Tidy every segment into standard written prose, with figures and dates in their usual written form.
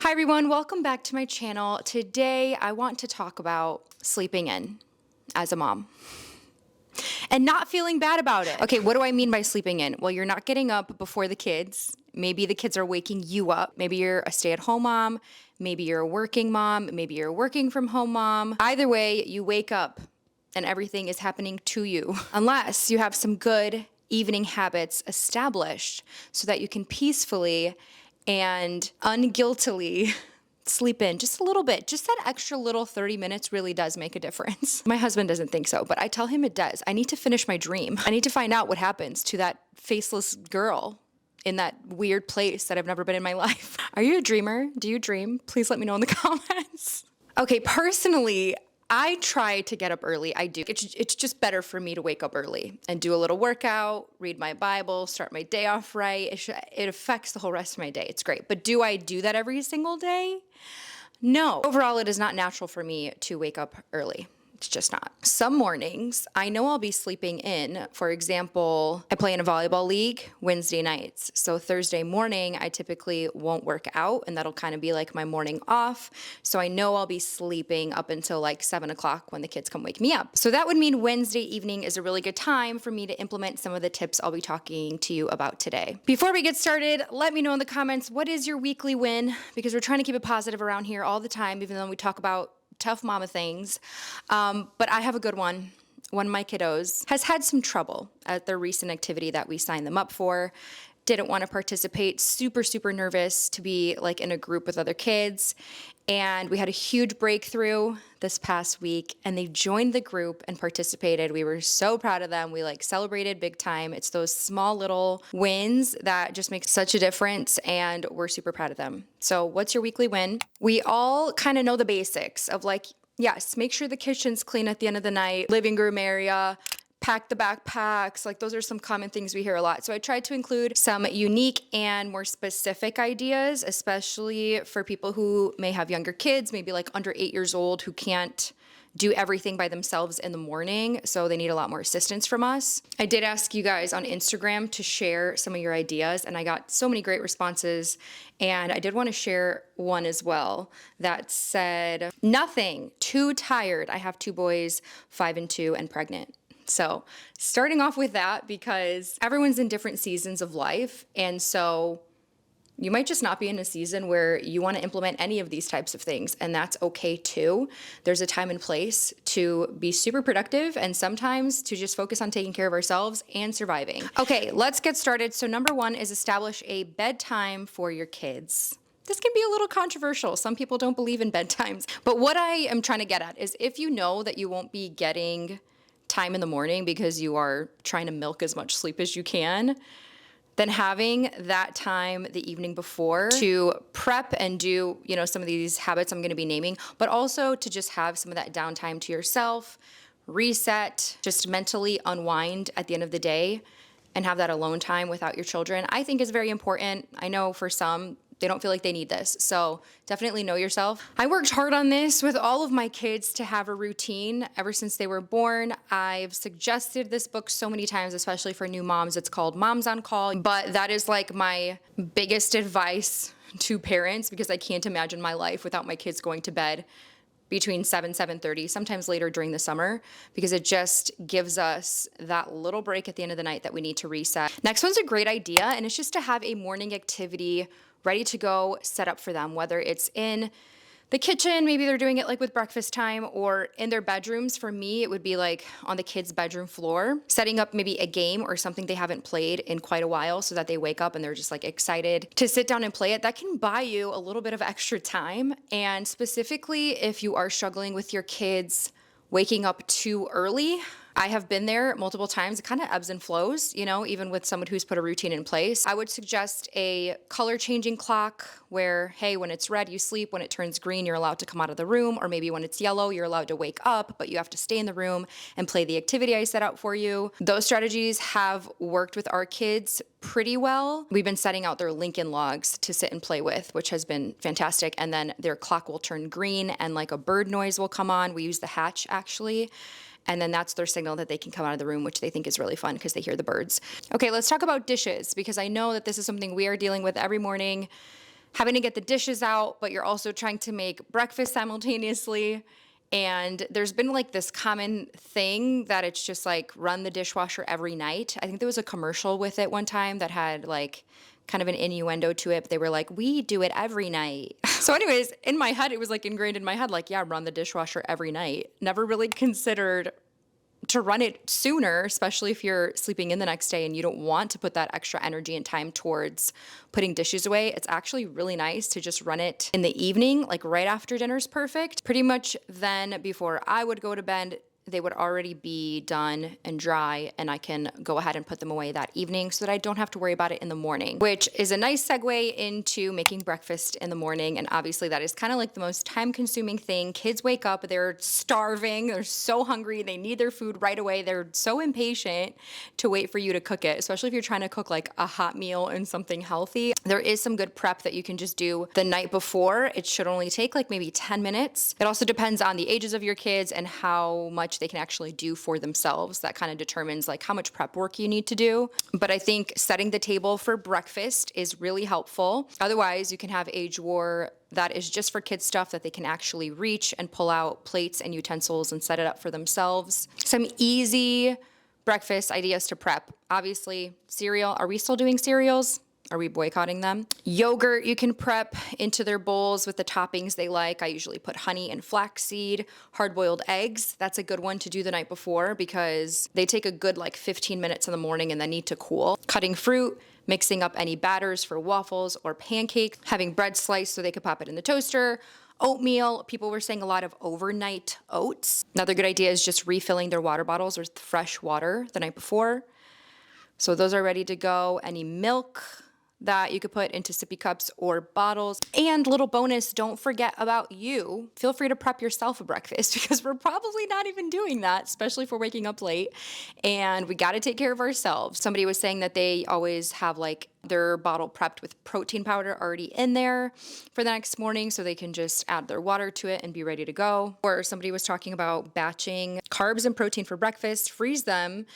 Hi everyone, welcome back to my channel. Today I want to talk about sleeping in as a mom and not feeling bad about it. Okay, what do I mean by sleeping in? Well, you're not getting up before the kids. Maybe the kids are waking you up. Maybe you're a stay-at-home mom. Maybe you're a working mom. Maybe you're a working from home mom. Either way, you wake up and everything is happening to you. Unless you have some good evening habits established so that you can peacefully and unguiltily sleep in just a little bit. Just that extra little 30 minutes really does make a difference. My husband doesn't think so, but I tell him it does. I need to finish my dream. I need to find out what happens to that faceless girl in that weird place that I've never been in my life. Are you a dreamer? Do you dream? Please let me know in the comments. Okay, personally, I try to get up early. I do. It's just better for me to wake up early and do a little workout, read my Bible, start my day off right. It affects the whole rest of my day. It's great. But do I do that every single day? No. Overall, it is not natural for me to wake up early. It's just not. Some mornings, I know I'll be sleeping in. For example, I play in a volleyball league Wednesday nights. So Thursday morning, I typically won't work out, and that'll kind of be like my morning off. So I know I'll be sleeping up until like 7 o'clock when the kids come wake me up. So that would mean Wednesday evening is a really good time for me to implement some of the tips I'll be talking to you about today. Before we get started, let me know in the comments, what is your weekly win? Because we're trying to keep it positive around here all the time, even though we talk about tough mama things. But I have a good one. One of my kiddos has had some trouble at their recent activity that we signed them up for. Didn't want to participate, super nervous to be like in a group with other kids. And we had a huge breakthrough this past week and they joined the group and participated. We were so proud of them. We like celebrated big time. It's those small little wins that just make such a difference and we're super proud of them. So what's your weekly win? We all kind of know the basics of like, yes, make sure the kitchen's clean at the end of the night, living room area, pack the backpacks. Like those are some common things we hear a lot. So I tried to include some unique and more specific ideas, especially for people who may have younger kids, maybe like under 8 years old, who can't do everything by themselves in the morning. So they need a lot more assistance from us. I did ask you guys on Instagram to share some of your ideas and I got so many great responses. And I did want to share one as well that said, nothing, too tired. I have 2 boys, 5 and 2 and pregnant. So starting off with that, because everyone's in different seasons of life. And so you might just not be in a season where you want to implement any of these types of things. And that's okay too. There's a time and place to be super productive and sometimes to just focus on taking care of ourselves and surviving. Okay, let's get started. So number 1 is establish a bedtime for your kids. This can be a little controversial. Some people don't believe in bedtimes. But what I am trying to get at is if you know that you won't be getting time in the morning because you are trying to milk as much sleep as you can, then having that time the evening before to prep and do, some of these habits I'm going to be naming, but also to just have some of that downtime to yourself, reset, just mentally unwind at the end of the day and have that alone time without your children, I think is very important. I know for some, they don't feel like they need this. So definitely know yourself. I worked hard on this with all of my kids to have a routine ever since they were born. I've suggested this book so many times, especially for new moms. It's called Moms on Call, but that is like my biggest advice to parents because I can't imagine my life without my kids going to bed between 7:30, sometimes later during the summer, because it just gives us that little break at the end of the night that we need to reset. Next one's a great idea, and it's just to have a morning activity ready to go, set up for them, whether it's in the kitchen, maybe they're doing it like with breakfast time, or in their bedrooms. For me, it would be like on the kids' bedroom floor, setting up maybe a game or something they haven't played in quite a while so that they wake up and they're just like excited to sit down and play it. That can buy you a little bit of extra time. And specifically, if you are struggling with your kids waking up too early, I have been there multiple times. It kind of ebbs and flows, even with someone who's put a routine in place. I would suggest a color changing clock where, hey, when it's red, you sleep. When it turns green, you're allowed to come out of the room. Or maybe when it's yellow, you're allowed to wake up, but you have to stay in the room and play the activity I set out for you. Those strategies have worked with our kids pretty well. We've been setting out their Lincoln logs to sit and play with, which has been fantastic. And then their clock will turn green and like a bird noise will come on. We use the hatch actually. And then that's their signal that they can come out of the room, which they think is really fun because they hear the birds. Okay, let's talk about dishes because I know that this is something we are dealing with every morning. having to get the dishes out, but you're also trying to make breakfast simultaneously. And there's been like this common thing that it's just like run the dishwasher every night. I think there was a commercial with it one time that had like kind of an innuendo to it. But they were like, we do it every night. So anyways, in my head, it was like ingrained in my head, like, yeah, run the dishwasher every night. Never really considered to run it sooner, especially if you're sleeping in the next day and you don't want to put that extra energy and time towards putting dishes away. It's actually really nice to just run it in the evening, like right after dinner's perfect. Pretty much then before I would go to bed, they would already be done and dry, and I can go ahead and put them away that evening so that I don't have to worry about it in the morning, which is a nice segue into making breakfast in the morning. And obviously that is kind of like the most time consuming thing. Kids wake up, they're starving, they're so hungry, they need their food right away. They're so impatient to wait for you to cook it, especially if you're trying to cook like a hot meal and something healthy. There is some good prep that you can just do the night before. It should only take like maybe 10 minutes. It also depends on the ages of your kids and how much they can actually do for themselves. That kind of determines like how much prep work you need to do. But I think setting the table for breakfast is really helpful. Otherwise, you can have a drawer that is just for kids stuff that they can actually reach and pull out plates and utensils and set it up for themselves. Some easy breakfast ideas to prep. Obviously, cereal. Are we still doing cereals? Are we boycotting them? Yogurt you can prep into their bowls with the toppings they like. I usually put honey and flaxseed. Hard-boiled eggs, that's a good one to do the night before because they take a good like 15 minutes in the morning and then need to cool. Cutting fruit, mixing up any batters for waffles or pancakes, having bread sliced so they could pop it in the toaster. Oatmeal, people were saying a lot of overnight oats. Another good idea is just refilling their water bottles with fresh water the night before. So those are ready to go. Any milk that you could put into sippy cups or bottles. And little bonus, don't forget about you. Feel free to prep yourself a breakfast because we're probably not even doing that, especially if we're waking up late and we got to take care of ourselves. Somebody was saying that they always have like their bottle prepped with protein powder already in there for the next morning so they can just add their water to it and be ready to go. Or somebody was talking about batching carbs and protein for breakfast, freeze them.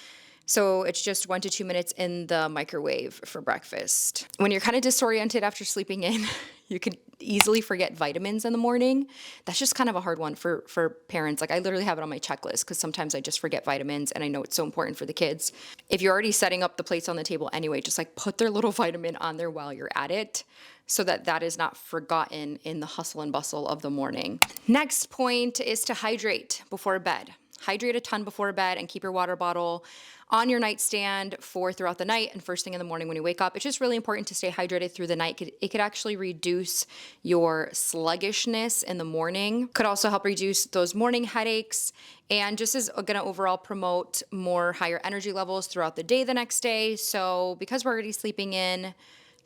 So it's just 1 to 2 minutes in the microwave for breakfast. When you're kind of disoriented after sleeping in, you could easily forget vitamins in the morning. That's just kind of a hard one for parents. Like I literally have it on my checklist because sometimes I just forget vitamins and I know it's so important for the kids. If you're already setting up the plates on the table anyway, just like put their little vitamin on there while you're at it so that that is not forgotten in the hustle and bustle of the morning. Next point is to hydrate before bed. Hydrate a ton before bed and keep your water bottle on your nightstand for throughout the night and first thing in the morning when you wake up. It's just really important to stay hydrated through the night. It could actually reduce your sluggishness in the morning. Could also help reduce those morning headaches and just is gonna overall promote more higher energy levels throughout the day the next day. So because we're already sleeping in,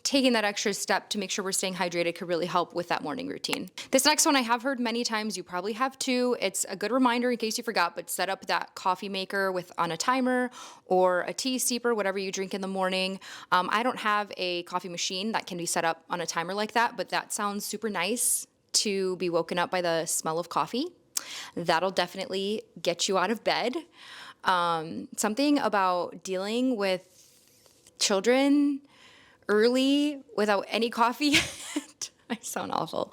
taking that extra step to make sure we're staying hydrated could really help with that morning routine. This next one I have heard many times, you probably have too. It's a good reminder in case you forgot, but set up that coffee maker on a timer or a tea steeper, whatever you drink in the morning. I don't have a coffee machine that can be set up on a timer like that, but that sounds super nice to be woken up by the smell of coffee. That'll definitely get you out of bed. Something about dealing with children early without any coffee, I sound awful,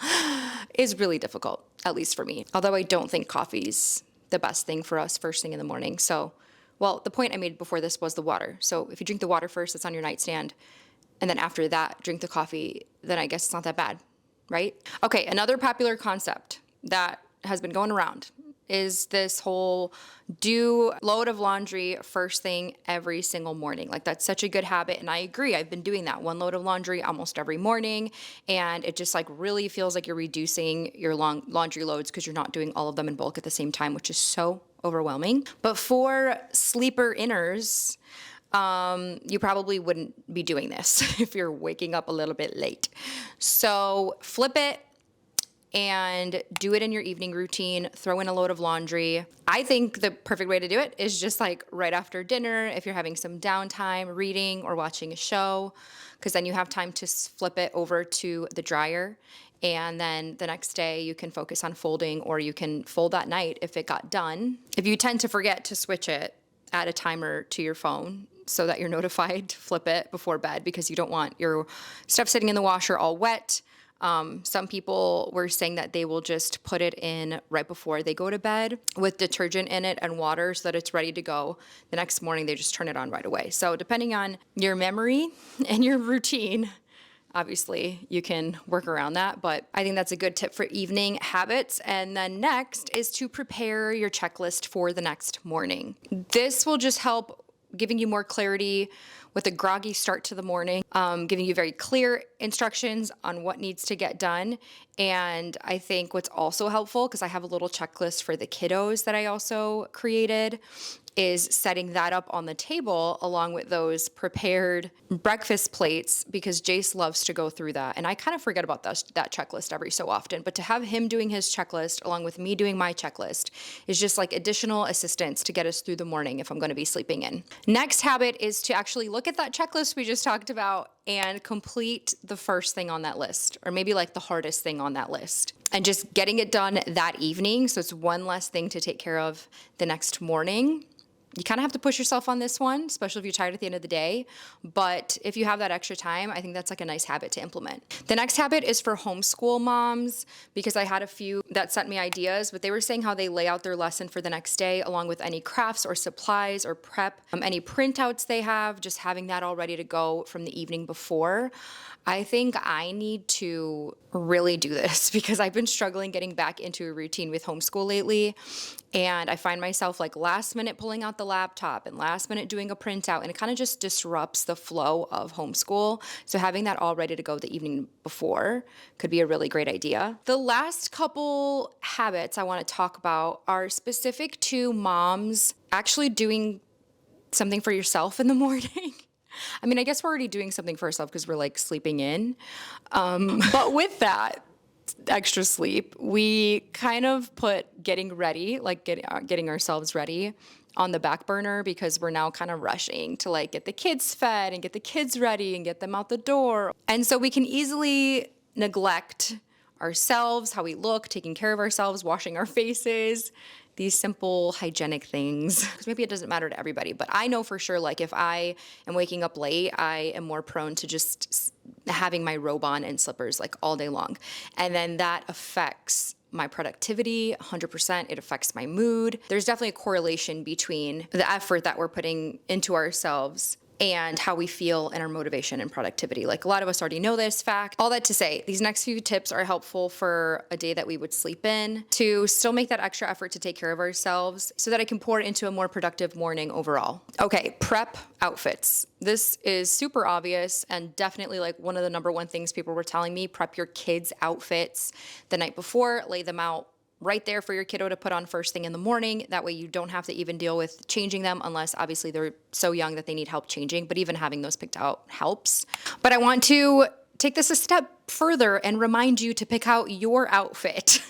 is really difficult, at least for me. Although I don't think coffee's the best thing for us first thing in the morning. So, well, the point I made before this was the water. So if you drink the water first, it's on your nightstand, and then after that, drink the coffee, then I guess it's not that bad, right? Okay, another popular concept that has been going around is this whole do load of laundry first thing every single morning. Like that's such a good habit. And I agree. I've been doing that 1 load of laundry almost every morning. And it just like really feels like you're reducing your laundry loads because you're not doing all of them in bulk at the same time, which is so overwhelming. But for sleeper inners, you probably wouldn't be doing this if you're waking up a little bit late. So flip it and do it in your evening routine. Throw in a load of laundry. I think the perfect way to do it is just like right after dinner, if you're having some downtime, reading or watching a show, because then you have time to flip it over to the dryer. And then the next day you can focus on folding, or you can fold that night if it got done. If you tend to forget to switch it, add a timer to your phone so that you're notified to flip it before bed, because you don't want your stuff sitting in the washer all wet. Some people were saying that they will just put it in right before they go to bed with detergent in it and water so that it's ready to go. The next morning, they just turn it on right away. So depending on your memory and your routine, obviously you can work around that, but I think that's a good tip for evening habits. And then next is to prepare your checklist for the next morning. This will just help giving you more clarity with a groggy start to the morning, giving you very clear instructions on what needs to get done. And I think what's also helpful, because I have a little checklist for the kiddos that I also created, is setting that up on the table along with those prepared breakfast plates, because Jace loves to go through that. And I kind of forget about that checklist every so often, but to have him doing his checklist along with me doing my checklist is just like additional assistance to get us through the morning if I'm going to be sleeping in. Next habit is to actually look at that checklist we just talked about and complete the first thing on that list, or maybe like the hardest thing on that list, and just getting it done that evening. So it's one less thing to take care of the next morning. You kind of have to push yourself on this one, especially if you're tired at the end of the day. But if you have that extra time, I think that's like a nice habit to implement. The next habit is for homeschool moms, because I had a few that sent me ideas, but they were saying how they lay out their lesson for the next day along with any crafts or supplies or prep, any printouts they have, just having that all ready to go from the evening before. I think I need to really do this because I've been struggling getting back into a routine with homeschool lately. And I find myself like last minute pulling out the laptop and last minute doing a printout, and it kind of just disrupts the flow of homeschool. So having that all ready to go the evening before could be a really great idea. The last couple habits I want to talk about are specific to moms actually doing something for yourself in the morning. I mean, I guess we're already doing something for ourselves because we're like sleeping in. But with that extra sleep, we kind of put getting ready, like getting ourselves ready on the back burner, because we're now kind of rushing to like get the kids fed and get the kids ready and get them out the door. And so we can easily neglect ourselves, how we look, taking care of ourselves, washing our faces, these simple hygienic things. Because maybe it doesn't matter to everybody, but I know for sure, like if I am waking up late, I am more prone to just having my robe on and slippers like all day long. And then that affects my productivity 100%. It affects my mood. There's definitely a correlation between the effort that we're putting into ourselves and how we feel and our motivation and productivity. Like a lot of us already know this fact. All that to say, these next few tips are helpful for a day that we would sleep in to still make that extra effort to take care of ourselves so that I can pour it into a more productive morning overall. Okay, prep outfits. This is super obvious and definitely like one of the number one things people were telling me. Prep your kids' outfits the night before, lay them out right there for your kiddo to put on first thing in the morning. That way you don't have to even deal with changing them, unless obviously they're so young that they need help changing, but even having those picked out helps. But I want to take this a step further and remind you to pick out your outfit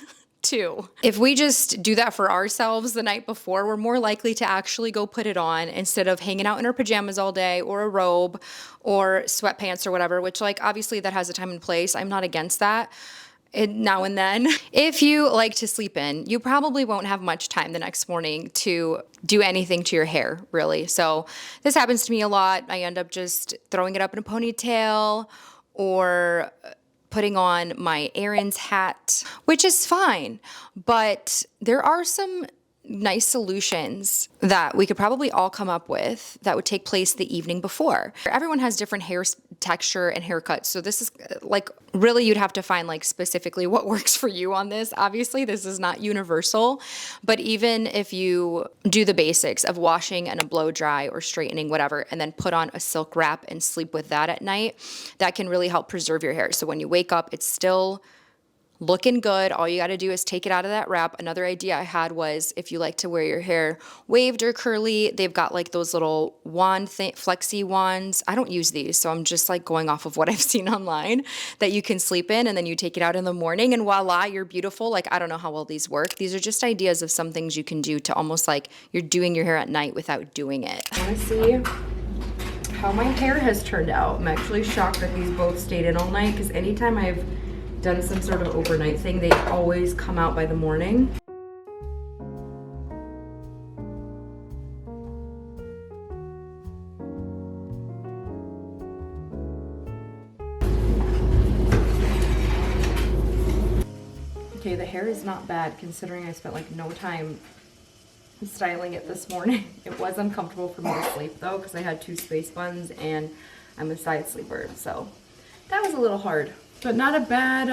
too. If we just do that for ourselves the night before, we're more likely to actually go put it on instead of hanging out in our pajamas all day, or a robe or sweatpants or whatever, which like obviously that has a time and place. I'm not against that. Now and then. If you like to sleep in, you probably won't have much time the next morning to do anything to your hair, really. So this happens to me a lot. I end up just throwing it up in a ponytail or putting on my errands hat, which is fine. But there are some nice solutions that we could probably all come up with that would take place the evening before. Everyone has different hair texture and haircuts. So this is like, really you'd have to find like specifically what works for you on this. Obviously, this is not universal, but even if you do the basics of washing and a blow dry or straightening, whatever, and then put on a silk wrap and sleep with that at night, that can really help preserve your hair. So when you wake up, it's still looking good. All you got to do is take it out of that wrap. Another idea I had was if you like to wear your hair waved or curly, they've got like those little flexi wands. I don't use these, so I'm just like going off of what I've seen online, that you can sleep in and then you take it out in the morning and voila, you're beautiful. Like, I don't know how well these work. These are just ideas of some things you can do to almost like you're doing your hair at night without doing it. I want to see how my hair has turned out. I'm actually shocked that these both stayed in all night, because anytime I've done some sort of overnight thing, they always come out by the morning. Okay, the hair is not bad considering I spent like no time styling it this morning. It was uncomfortable for me to sleep though because I had 2 space buns and I'm a side sleeper, so that was a little hard, but not a bad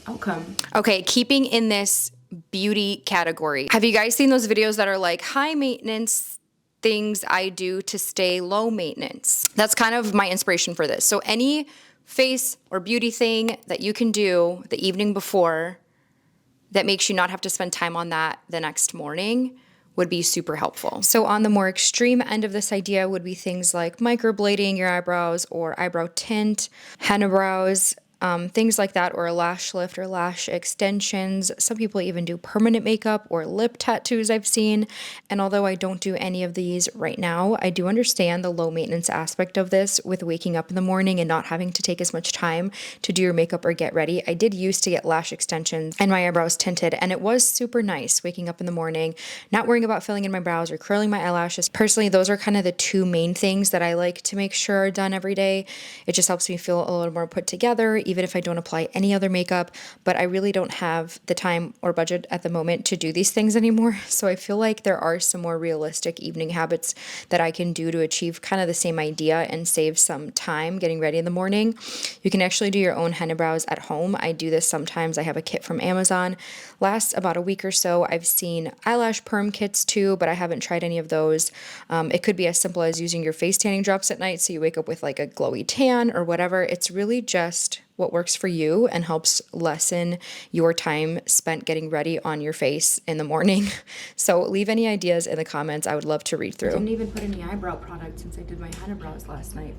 outcome. Okay, keeping in this beauty category, have you guys seen those videos that are like high maintenance things I do to stay low maintenance? That's kind of my inspiration for this. So any face or beauty thing that you can do the evening before that makes you not have to spend time on that the next morning would be super helpful. So on the more extreme end of this idea would be things like microblading your eyebrows or eyebrow tint, henna brows, things like that, or a lash lift or lash extensions. Some people even do permanent makeup or lip tattoos I've seen. And although I don't do any of these right now, I do understand the low maintenance aspect of this with waking up in the morning and not having to take as much time to do your makeup or get ready. I did used to get lash extensions and my eyebrows tinted, and it was super nice waking up in the morning, not worrying about filling in my brows or curling my eyelashes. Personally, those are kind of the 2 main things that I like to make sure are done every day. It just helps me feel a little more put together, even if I don't apply any other makeup, but I really don't have the time or budget at the moment to do these things anymore. So I feel like there are some more realistic evening habits that I can do to achieve kind of the same idea and save some time getting ready in the morning. You can actually do your own henna brows at home. I do this sometimes. I have a kit from Amazon. Lasts about a week or so. I've seen eyelash perm kits too, but I haven't tried any of those. It could be as simple as using your face tanning drops at night so you wake up with like a glowy tan or whatever. It's really just what works for you and helps lessen your time spent getting ready on your face in the morning. So leave any ideas in the comments. I would love to read through. I didn't even put any eyebrow product since I did my henna brows last night.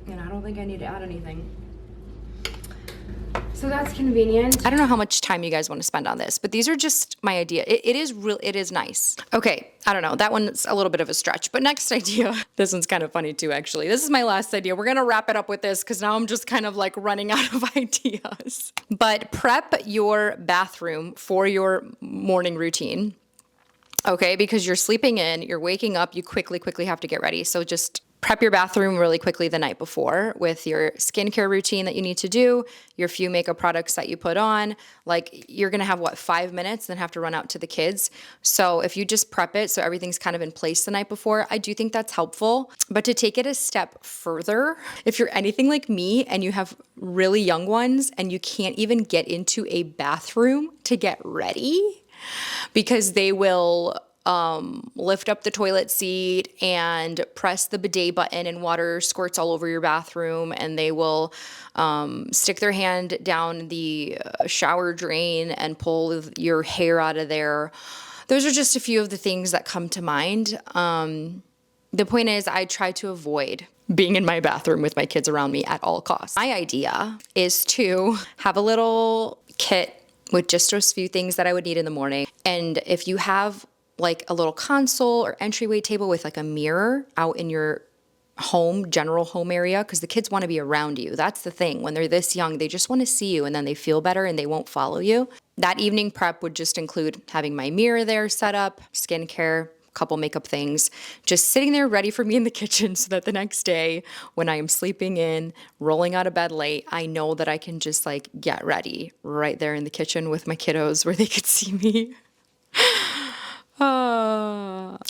And I don't think I need to add anything. So that's convenient. I don't know how much time you guys want to spend on this, but these are just my idea. It is nice. Okay, I don't know. That one's a little bit of a stretch, but next idea. This one's kind of funny too, actually. This is my last idea. We're going to wrap it up with this because now I'm just kind of like running out of ideas. But prep your bathroom for your morning routine. Okay, because you're sleeping in, you're waking up, you quickly have to get ready. So just prep your bathroom really quickly the night before with your skincare routine that you need to do, your few makeup products that you put on. Like you're gonna have 5 minutes, then have to run out to the kids. So if you just prep it so everything's kind of in place the night before, I do think that's helpful. But to take it a step further, if you're anything like me and you have really young ones and you can't even get into a bathroom to get ready because they will lift up the toilet seat and press the bidet button and water squirts all over your bathroom, and they will stick their hand down the shower drain and pull your hair out of there. Those are just a few of the things that come to mind. The point is, I try to avoid being in my bathroom with my kids around me at all costs. My idea is to have a little kit with just those few things that I would need in the morning. And if you have like a little console or entryway table with like a mirror out in your home, general home area, because the kids want to be around you. That's the thing. When they're this young, they just want to see you and then they feel better and they won't follow you. That evening prep would just include having my mirror there set up, skincare, couple makeup things, just sitting there ready for me in the kitchen so that the next day when I am sleeping in, rolling out of bed late, I know that I can just like get ready right there in the kitchen with my kiddos where they could see me.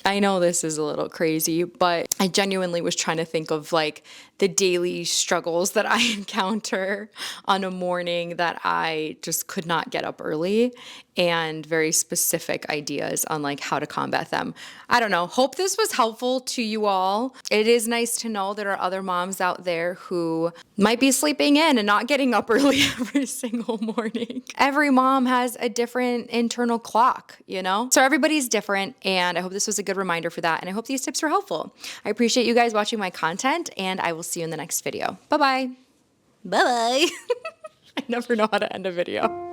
I know this is a little crazy, but I genuinely was trying to think of like the daily struggles that I encounter on a morning that I just could not get up early, and very specific ideas on like how to combat them. I don't know. Hope this was helpful to you all. It is nice to know there are other moms out there who might be sleeping in and not getting up early every single morning. Every mom has a different internal clock, you know? So everybody's different, and I hope this was a good reminder for that, and I hope these tips were helpful. I appreciate you guys watching my content, and I will see you in the next video. Bye-bye. Bye-bye. I never know how to end a video.